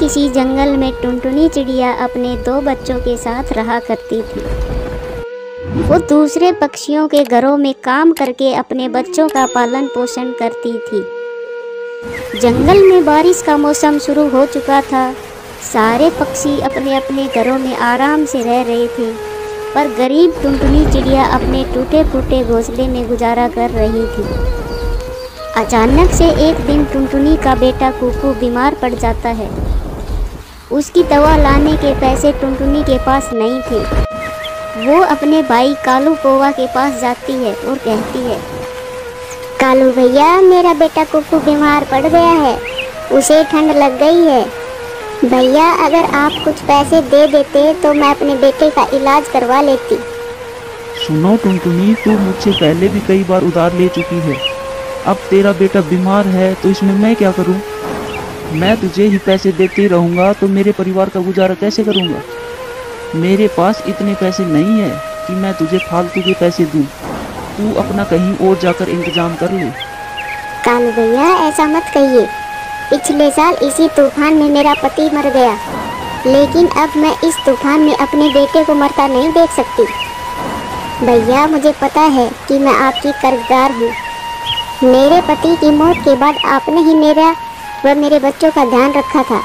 किसी जंगल में टुनटुनी चिड़िया अपने दो बच्चों के साथ रहा करती थी। वो दूसरे पक्षियों के घरों में काम करके अपने बच्चों का पालन पोषण करती थी। जंगल में बारिश का मौसम शुरू हो चुका था। सारे पक्षी अपने अपने घरों में आराम से रह रहे थे, पर गरीब टुनटुनी चिड़िया अपने टूटे फूटे घोंसले में गुजारा कर रही थी। अचानक से एक दिन टुनटुनी का बेटा कुकू बीमार पड़ जाता है। उसकी दवा लाने के पैसे टुनटुनी के पास नहीं थे। वो अपने भाई कालू कौवा के पास जाती है और कहती है, कालू भैया, मेरा बेटा कुकू बीमार पड़ गया है, उसे ठंड लग गई है। भैया, अगर आप कुछ पैसे दे देते तो मैं अपने बेटे का इलाज करवा लेती। सुनो टुनटुनी, तू मुझसे पहले भी कई बार उधार ले चुकी है। अब तेरा बेटा बीमार है तो इसमें मैं क्या करूं? मैं तुझे ही पैसे देते रहूंगा तो मेरे परिवार का गुजारा कैसे करूंगा? मेरे पास इतने पैसे नहीं है कि मैं तुझे फालतू के पैसे दूं। तू अपना कहीं और जाकर इंतजाम कर ले। कालू भैया, ऐसा मत कहिए। पिछले साल इसी तूफान में मेरा पति मर गया, लेकिन अब मैं इस तूफान में अपने बेटे को मरता नहीं देख सकती। भैया, मुझे पता है कि मैं आपकी कर्जदार हूँ। मेरे पति की मौत के बाद आपने ही मेरा व मेरे बच्चों का ध्यान रखा था।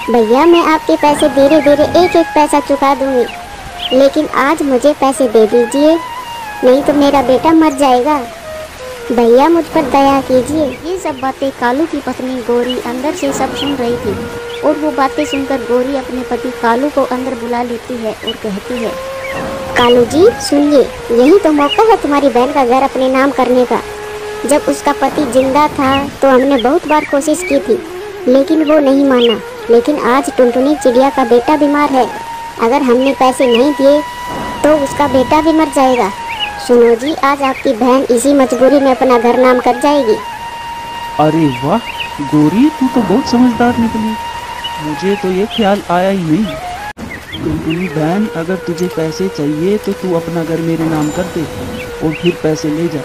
भैया, मैं आपके पैसे धीरे धीरे एक एक पैसा चुका दूंगी, लेकिन आज मुझे पैसे दे दीजिए, नहीं तो मेरा बेटा मर जाएगा। भैया, मुझ पर दया कीजिए। ये सब बातें कालू की पत्नी गौरी अंदर से सब सुन रही थी, और वो बातें सुनकर गौरी अपने पति कालू को अंदर बुला लेती है और कहती है, कालू जी सुनिए, यही तो मौका है तुम्हारी बहन का घर अपने नाम करने का। जब उसका पति जिंदा था तो हमने बहुत बार कोशिश की थी, लेकिन वो नहीं माना। लेकिन आज टुनटुनी चिड़िया का बेटा बीमार है, अगर हमने पैसे नहीं दिए तो उसका बेटा भी मर जाएगा। सुनो जी, आज आपकी बहन इसी मजबूरी में अपना घर नाम कर जाएगी। अरे वाह गौरी, तू तो बहुत समझदार निकली। मुझे तो ये ख्याल आया ही नहीं। टुनटुनी बहन, अगर तुझे पैसे चाहिए तो तू अपना घर मेरे नाम कर दे और फिर पैसे ले जा।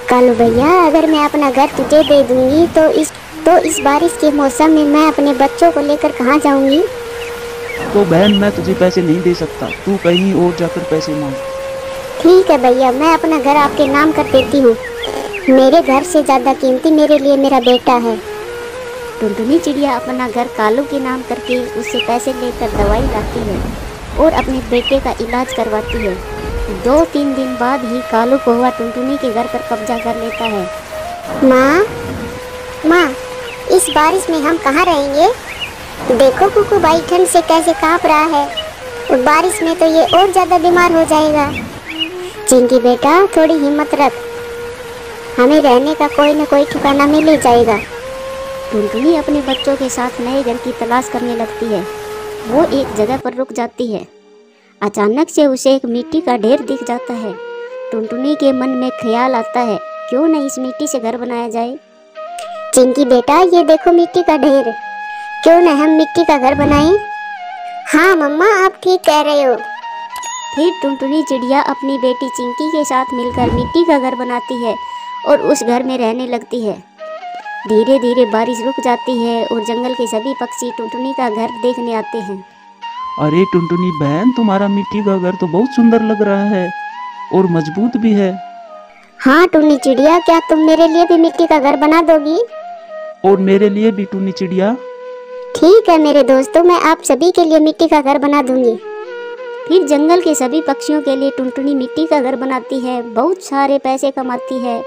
कालू भैया, अगर मैं अपना घर तुझे दे दूंगी तो इस बारिश के मौसम में मैं अपने बच्चों को लेकर कहाँ जाऊंगी? तो बहन, मैं तुझे पैसे नहीं दे सकता, तू कहीं और जाकर पैसे मांग। ठीक है भैया, मैं अपना घर आपके नाम कर देती हूँ। मेरे घर से ज़्यादा कीमती मेरे लिए मेरा बेटा है। टुनटुनी चिड़िया अपना घर कालू के नाम करके उससे पैसे लेकर दवाई लाती है और अपने बेटे का इलाज करवाती है। 2-3 दिन बाद ही कालू कौवा टुनटुनी के घर पर कब्जा कर लेता है। माँ, इस बारिश में हम कहाँ रहेंगे? देखो कुकू भाई ठंड से कैसे कांप रहा है, और बारिश में तो ये और ज़्यादा बीमार हो जाएगा। चिंकी बेटा, थोड़ी हिम्मत रख, हमें रहने का कोई न कोई ठिकाना मिल ही जाएगा। टुनटुनी अपने बच्चों के साथ नए घर की तलाश करने लगती है। वो एक जगह पर रुक जाती है। अचानक से उसे एक मिट्टी का ढेर दिख जाता है। टुनटुनी के मन में ख्याल आता है, क्यों न इस मिट्टी से घर बनाया जाए। चिंकी बेटा, ये देखो मिट्टी का ढेर, क्यों न हम मिट्टी का घर बनाएं? हाँ मम्मा, आप ठीक कह रहे हो। फिर टुनटुनी चिड़िया अपनी बेटी चिंकी के साथ मिलकर मिट्टी का घर बनाती है और उस घर में रहने लगती है। धीरे धीरे बारिश रुक जाती है और जंगल के सभी पक्षी टुनटुनी का घर देखने आते हैं। अरे टुनटुनी बहन, तुम्हारा मिट्टी का घर तो बहुत सुंदर लग रहा है और मजबूत भी है। हाँ टुन्नी चिड़िया, क्या तुम मेरे लिए भी मिट्टी का घर बना दोगी? और मेरे लिए भी टुन्नी चिड़िया। ठीक है मेरे दोस्तों, मैं आप सभी के लिए मिट्टी का घर बना दूंगी। फिर जंगल के सभी पक्षियों के लिए टुनटुनी मिट्टी का घर बनाती है, बहुत सारे पैसे कमाती है।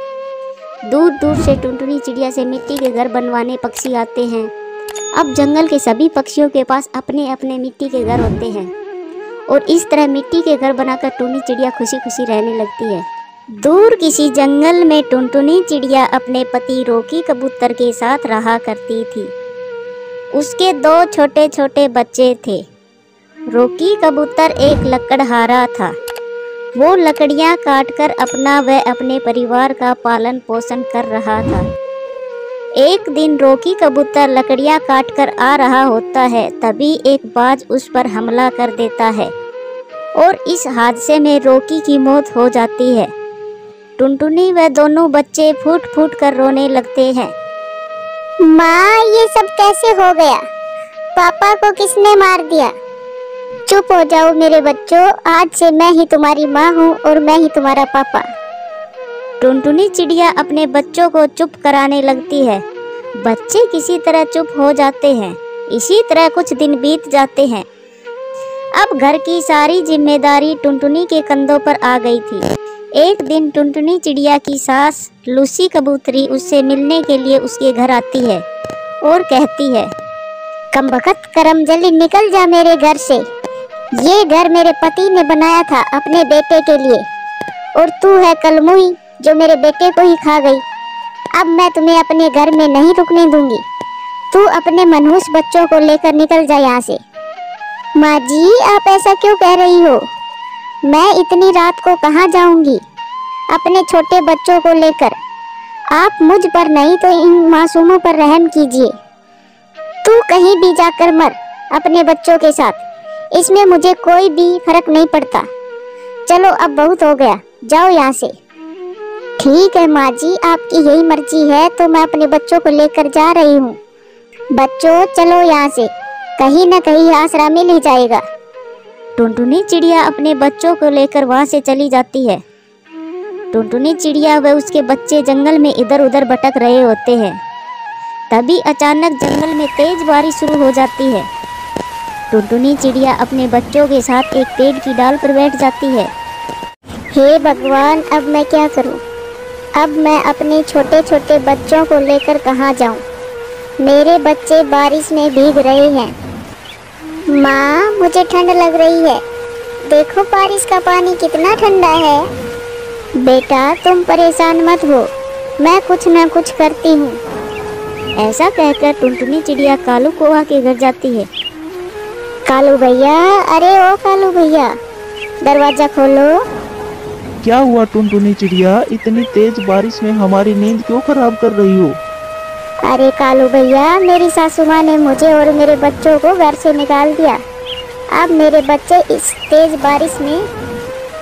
दूर दूर से टुनटुनी चिड़िया से मिट्टी के घर बनवाने पक्षी आते हैं। अब जंगल के सभी पक्षियों के पास अपने अपने मिट्टी के घर होते हैं, और इस तरह मिट्टी के घर बनाकर टुन्नी चिड़िया खुशी खुशी रहने लगती है। दूर किसी जंगल में टुनटुनी चिड़िया अपने पति रोकी कबूतर के साथ रहा करती थी। उसके 2 छोटे छोटे बच्चे थे। रोकी कबूतर एक लकड़हारा था। वो लकड़ियां काटकर अपना व अपने परिवार का पालन पोषण कर रहा था। एक दिन रोकी कबूतर लकड़ियां काटकर आ रहा होता है, तभी एक बाज उस पर हमला कर देता है और इस हादसे में रोकी की मौत हो जाती है। टुनटुनी व दोनों बच्चे फूट फूट कर रोने लगते हैं। माँ, ये सब कैसे हो गया? पापा को किसने मार दिया? चुप हो जाओ मेरे बच्चों, आज से मैं ही तुम्हारी माँ हूँ और मैं ही तुम्हारा पापा। टुनटुनी चिड़िया अपने बच्चों को चुप कराने लगती है। बच्चे किसी तरह चुप हो जाते हैं। इसी तरह कुछ दिन बीत जाते हैं। अब घर की सारी जिम्मेदारी टुनटुनी के कंधों पर आ गई थी। एक दिन टुनटुनी चिड़िया की सास लूसी कबूतरी उससे मिलने के लिए उसके घर आती है और कहती है, कमबख्त करम जल्दी निकल जा मेरे घर से। ये घर मेरे पति ने बनाया था अपने बेटे के लिए और तू है कलमुही जो मेरे बेटे को ही खा गई। अब मैं तुम्हें अपने घर में नहीं रुकने दूंगी। तू अपने मनहूस बच्चों को लेकर निकल जा यहाँ से। माँ जी, आप ऐसा क्यों कह रही हो? मैं इतनी रात को कहाँ जाऊंगी अपने छोटे बच्चों को लेकर? आप मुझ पर नहीं तो इन मासूमों पर रहम कीजिए। तू कहीं भी जाकर मर अपने बच्चों के साथ, इसमें मुझे कोई भी फर्क नहीं पड़ता। चलो अब बहुत हो गया, जाओ यहाँ से। ठीक है माँ जी, आपकी यही मर्जी है तो मैं अपने बच्चों को लेकर जा रही हूँ। बच्चों चलो यहाँ से, कहीं न कहीं आसरा मिल ही जाएगा। टुनटुनी चिड़िया अपने बच्चों को लेकर वहाँ से चली जाती है। टुनटुनी चिड़िया व उसके बच्चे जंगल में इधर उधर भटक रहे होते हैं। तभी अचानक जंगल में तेज बारिश शुरू हो जाती है। टुनटुनी चिड़िया अपने बच्चों के साथ एक पेड़ की डाल पर बैठ जाती है। हे भगवान, अब मैं क्या करूं? अब मैं अपने छोटे छोटे बच्चों को लेकर कहाँ जाऊं? मेरे बच्चे बारिश में भीग रहे हैं। माँ, मुझे ठंड लग रही है। देखो बारिश का पानी कितना ठंडा है। बेटा तुम परेशान मत हो, मैं कुछ न कुछ करती हूँ। ऐसा कहकर टुनटुनी चिड़िया कालू कौआ के घर जाती है। कालू भैया, अरे ओ कालू भैया, दरवाजा खोलो। क्या हुआ टुनटुनी चिड़िया, इतनी तेज बारिश में हमारी नींद क्यों खराब कर रही हो? अरे कालू भैया, मेरी सासू माँ ने मुझे और मेरे बच्चों को घर से निकाल दिया। अब मेरे बच्चे इस तेज बारिश में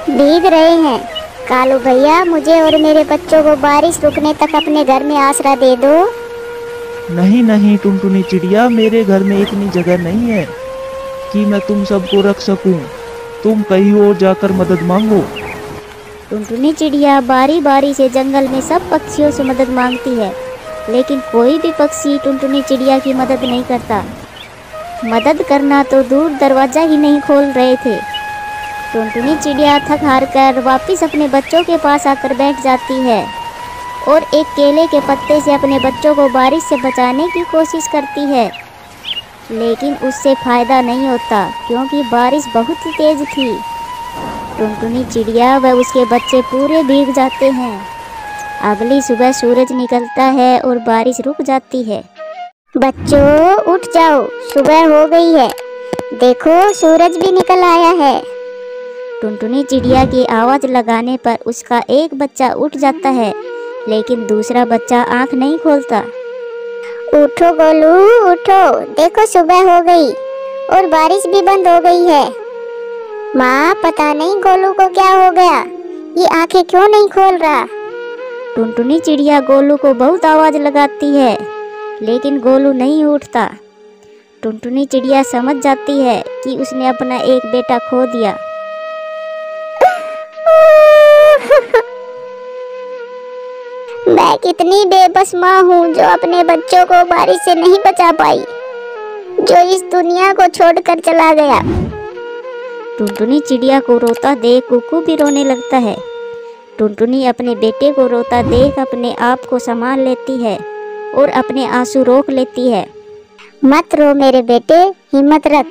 भीग रहे हैं। कालू भैया, मुझे और मेरे बच्चों को बारिश रुकने तक अपने घर में आसरा दे दो। नहीं नहीं टुनटुनी चिड़िया, मेरे घर में इतनी जगह नहीं है कि मैं तुम सबको रख सकूं। तुम कहीं और जाकर मदद मांगो। टुनटुनी चिड़िया बारी बारी से जंगल में सब पक्षियों से मदद मांगती है, लेकिन कोई भी पक्षी टुनटुनी चिड़िया की मदद नहीं करता। मदद करना तो दूर, दरवाज़ा ही नहीं खोल रहे थे। टुनटुनी चिड़िया थक हार कर वापिस अपने बच्चों के पास आकर बैठ जाती है और एक केले के पत्ते से अपने बच्चों को बारिश से बचाने की कोशिश करती है, लेकिन उससे फ़ायदा नहीं होता क्योंकि बारिश बहुत ही तेज़ थी। टुनटुनी चिड़िया व उसके बच्चे पूरे भीग जाते हैं। अगली सुबह सूरज निकलता है और बारिश रुक जाती है। बच्चों उठ जाओ, सुबह हो गई है। देखो सूरज भी निकल आया है। टुनटुनी चिड़िया की आवाज़ लगाने पर उसका एक बच्चा उठ जाता है, लेकिन दूसरा बच्चा आंख नहीं खोलता। उठो गोलू उठो, देखो सुबह हो गई और बारिश भी बंद हो गई है। माँ, पता नहीं गोलू को क्या हो गया, ये आंखें क्यों नहीं खोल रहा। टुनटुनी चिड़िया गोलू को बहुत आवाज़ लगाती है, लेकिन गोलू नहीं उठता। टुनटुनी चिड़िया समझ जाती है कि उसने अपना एक बेटा खो दिया। मैं कितनी बेबस माँ हूँ जो अपने बच्चों को बारिश से नहीं बचा पाई, जो इस दुनिया को छोड़कर चला गया। टुनटुनी चिड़िया को रोता देख कुकू भी रोने लगता है। टुनटुनी अपने बेटे को रोता देख अपने आप को संभाल लेती है और अपने आंसू रोक लेती है। मत रो मेरे बेटे, हिम्मत रख,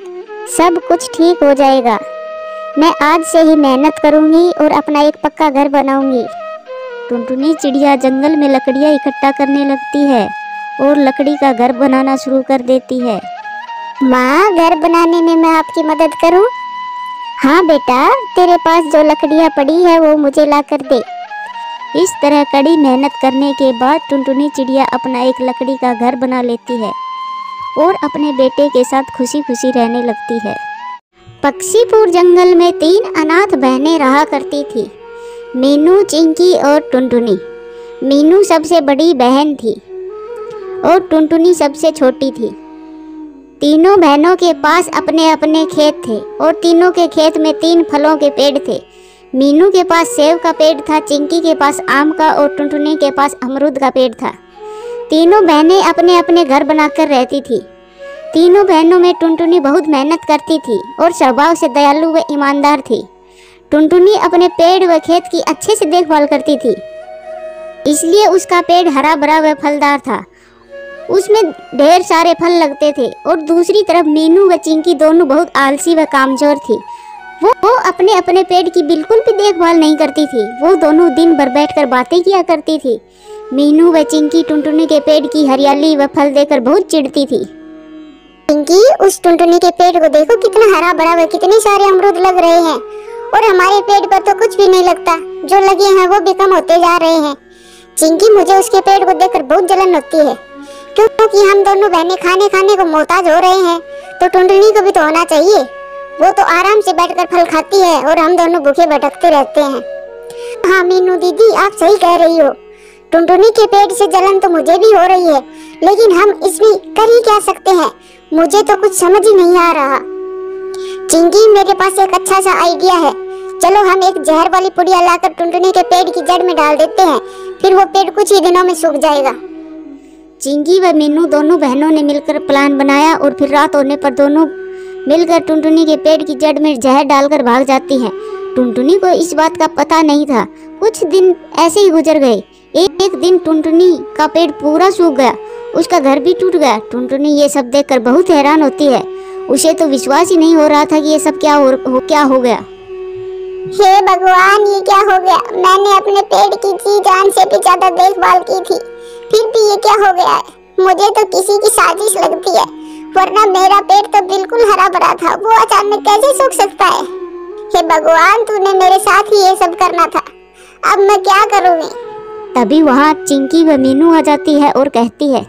सब कुछ ठीक हो जाएगा। मैं आज से ही मेहनत करूंगी और अपना एक पक्का घर बनाऊंगी। टुनटुनी चिड़िया जंगल में लकड़ियाँ इकट्ठा करने लगती है और लकड़ी का घर बनाना शुरू कर देती है। माँ, घर बनाने में मैं आपकी मदद करूं? हाँ बेटा, तेरे पास जो लकड़ियाँ पड़ी है वो मुझे ला कर दे। इस तरह कड़ी मेहनत करने के बाद टुनटुनी चिड़िया अपना एक लकड़ी का घर बना लेती है और अपने बेटे के साथ खुशी खुशी रहने लगती है। पक्षीपुर जंगल में 3 अनाथ बहनें रहा करती थी, मीनू, चिंकी और टुनटुनी। मीनू सबसे बड़ी बहन थी और टुनटुनी सबसे छोटी थी। तीनों बहनों के पास अपने अपने खेत थे और तीनों के खेत में 3 फलों के पेड़ थे। मीनू के पास सेब का पेड़ था, चिंकी के पास आम का और टुनटुनी के पास अमरूद का पेड़ था। तीनों बहनें अपने अपने घर बनाकर रहती थी। तीनों बहनों में टुनटुनी बहुत मेहनत करती थी और स्वभाव से दयालु व ईमानदार थी। टुनटुनी अपने पेड़ व खेत की अच्छे से देखभाल करती थी, इसलिए उसका पेड़ हरा भरा व फलदार था। उसमें ढेर सारे फल लगते थे। और दूसरी तरफ मीनू व चिंकी दोनों बहुत आलसी व कामचोर थी। वो अपने अपने पेड़ की बिल्कुल भी देखभाल नहीं करती थी। वो दोनों दिन भर बैठकर बातें किया करती थी। मीनू व चिंकी टुनटुनी के पेड़ की हरियाली व फल देखकर बहुत चिढ़ती थी। चिंकी, उस टुनटुनी के पेड़ को देखो, कितना हरा भरा व कितने सारे अमरूद लग रहे हैं, और हमारे पेड़ पर तो कुछ भी नहीं लगता। जो लगे हैं वो भी कम होते जा रहे हैं। चिंकी, मुझे उसके पेड़ को देखकर बहुत जलन होती है, क्योंकि हम दोनों बहनें खाने को मोहताज हो रहे हैं, तो टुनटुनी को भी तो होना चाहिए। वो तो आराम से बैठकर फल खाती है और हम दोनों भूखे भटकते रहते हैं। हाँ मीनू दीदी, आप सही कह रही हो। टुनटुनी के पेड़ से जलन तो मुझे भी हो रही है, लेकिन हम इसमें कर ही क्या सकते हैं? मुझे तो कुछ समझ ही नहीं आ रहा। चिंकी, मेरे पास एक अच्छा सा आइडिया है। चलो हम एक जहर वाली पुड़िया लाकर टुनटुनी के पेड़ की जड़ में डाल देते हैं, फिर वो पेड़ कुछ ही दिनों में सूख जाएगा। चिंकी व मीनू दोनों बहनों ने मिलकर प्लान बनाया और फिर रात होने पर दोनों मिलकर टुनटुनी के पेड़ की जड़ में जहर डालकर भाग जाती हैं। टुनटुनी को इस बात का पता नहीं था। कुछ दिन ऐसे ही गुजर गए। एक दिन टुनटुनी का पेड़ पूरा सूख गया, उसका घर भी टूट गया। टुनटुनी ये सब देखकर बहुत हैरान होती है। उसे तो विश्वास ही नहीं हो रहा था कि ये सब क्या हो गया। हे भगवान, ये क्या हो गया? मैंने अपने पेड़ की जी जान से भी ज्यादा देखभाल की थी, फिर भी ये क्या हो गया है? मुझे तो किसी की साजिश लगती है, वरना मेरा पेड़ तो बिल्कुल हरा भरा था, वो अचानक कैसे सूख सकता है? हे भगवान, तूने मेरे साथ ही ये सब करना था। अब मैं क्या करूँगी? तभी वहाँ चिंकी व मीनू आ जाती है और कहती है,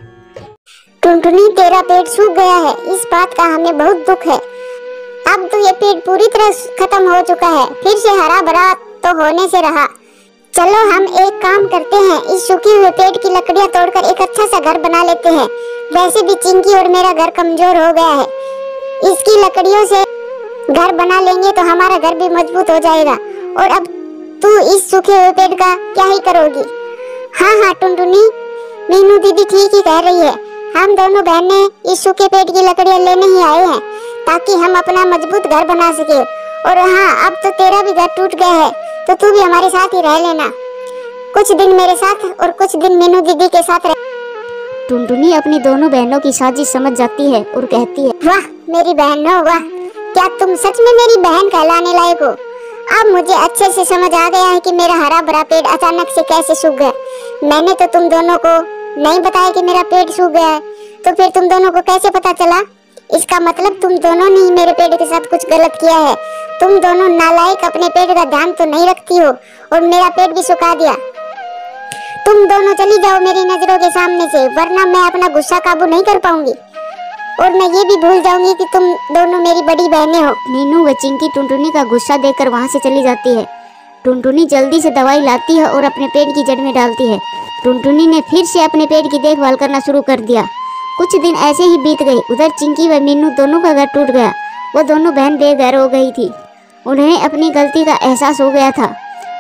टुनटुनी, तेरा पेड़ सूख गया है, इस बात का हमें बहुत दुख है। अब तो ये पेड़ पूरी तरह खत्म हो चुका है, फिर से हरा भरा तो होने से रहा। चलो हम एक काम करते हैं, इस सूखे हुए पेड़ की लकड़ियां तोड़कर एक अच्छा सा घर बना लेते हैं। वैसे भी चिंकी और मेरा घर कमजोर हो गया है, इसकी लकड़ियों से घर बना लेंगे तो हमारा घर भी मजबूत हो जाएगा। और अब तू इस सूखे हुए पेड़ का क्या ही करोगी? हाँ टुनटुनी, मीनू दीदी ठीक ही कह रही है। हम दोनों बहनें इस सूखे पेड़ की लकड़ियां लेने ही आए हैं, ताकि हम अपना मजबूत घर बना सके। और हाँ, अब तो तेरा भी घर टूट गया है, तो तू भी हमारे साथ ही रह लेना। कुछ दिन मेरे साथ और कुछ दिन मीनू दीदी के साथ रह। टुनटुनी अपनी दोनों बहनों की साजिश समझ जाती है और कहती है, वाह मेरी बहनों, वाह, क्या तुम सच में मेरी बहन कहलाने लायक हो। अब मुझे अच्छे से समझ आ गया है कि मेरा हरा भरा पेड़ अचानक से कैसे सूख गया। मैंने तो तुम दोनों को नहीं बताया कि मेरा पेड़ सूख गया है, तो फिर तुम दोनों को कैसे पता चला? इसका मतलब तुम दोनों ने ही मेरे पेड़ के साथ कुछ गलत किया है। तुम दोनों नालायक, अपने पेड़ का ध्यान तो नहीं रखती हो और मेरा पेड़ भी सुखा दिया। तुम दोनों चली जाओ मेरी नजरों के सामने से, वरना मैं अपना गुस्सा काबू नहीं कर पाऊंगी और मैं ये भी भूल जाऊंगी कि तुम दोनों मेरी बड़ी बहनें हो। मीनू व चिंकी टुनटुनी का गुस्सा देखकर वहाँ से चली जाती है। टुनटुनी जल्दी से दवाई लाती है और अपने पेड़ की जड़ में डालती है। टुनटुनी ने फिर से अपने पेड़ की देखभाल करना शुरू कर दिया। कुछ दिन ऐसे ही बीत गए। उधर चिंकी व मीनू दोनों का घर टूट गया। वो दोनों बहन बेघर हो गई थी। उन्हें अपनी गलती का एहसास हो गया था।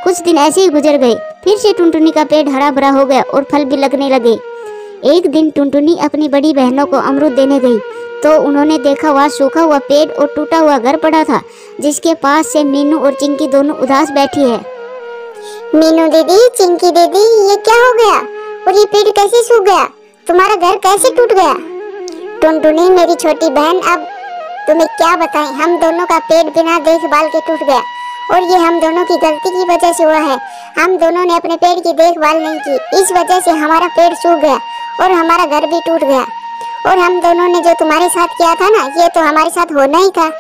कुछ दिन ऐसे ही गुजर गए। फिर से टुनटुनी का पेड़ हरा भरा हो गया और फल भी लगने लगे। एक दिन टुनटुनी अपनी बड़ी बहनों को अमरूद देने गई तो उन्होंने देखा वहाँ सूखा हुआ पेड़ और टूटा हुआ घर पड़ा था, जिसके पास से मीनू और चिंकी दोनों उदास बैठी है। मीनू दीदी, चिंकी दीदी, ये क्या हो गया और ये पेड़ कैसे सूख गया? तुम्हारा घर कैसे टूट गया? टुनटुनी मेरी छोटी बहन, अब तुम्हें क्या बताएं, हम दोनों का पेड़ बिना देखभाल के टूट गया और ये हम दोनों की गलती की वजह से हुआ है। हम दोनों ने अपने पेड़ की देखभाल नहीं की, इस वजह से हमारा पेड़ सूख गया और हमारा घर भी टूट गया। और हम दोनों ने जो तुम्हारे साथ किया था ना, ये तो हमारे साथ होना ही था।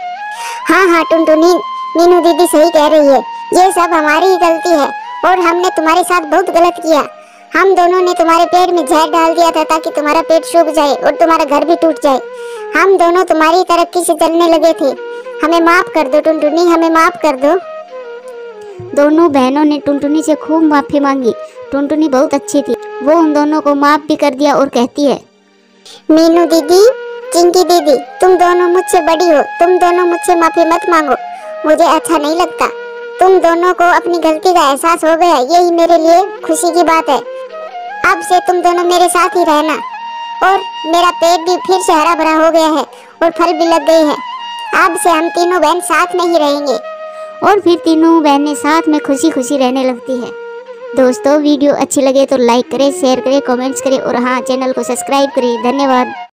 हाँ टुनटुनी, मीनू दीदी सही कह रही है, ये सब हमारी ही गलती है और हमने तुम्हारे साथ बहुत गलत किया। हम दोनों ने तुम्हारे पेड़ में जहर डाल दिया था ताकि तुम्हारा पेट सूख जाए और तुम्हारा घर भी टूट जाए। हम दोनों तुम्हारी तरक्की से चलने लगे थे। हमें माफ कर दो टुनटुनी, हमें माफ कर दो। दोनों बहनों ने टुनटुनी से खूब माफी मांगी। टुनटुनी बहुत अच्छी थी, वो उन दोनों को माफ भी कर दिया और कहती है, मीनू दीदी, चिंकी दीदी, तुम दोनों मुझसे बड़ी हो, तुम दोनों मुझसे माफी मत मांगो, मुझे अच्छा नहीं लगता। तुम दोनों को अपनी गलती का एहसास हो गया, यही मेरे लिए खुशी की बात है। अब से तुम दोनों मेरे साथ ही रहना। और मेरा पेट भी फिर से हरा भरा हो गया है और फल भी लग गई है। अब से हम तीनों बहन साथ में ही रहेंगे। और फिर तीनों बहनें साथ में खुशी खुशी रहने लगती है। दोस्तों वीडियो अच्छी लगे तो लाइक करें, शेयर करें, कमेंट्स करें और हाँ चैनल को सब्सक्राइब करें। धन्यवाद।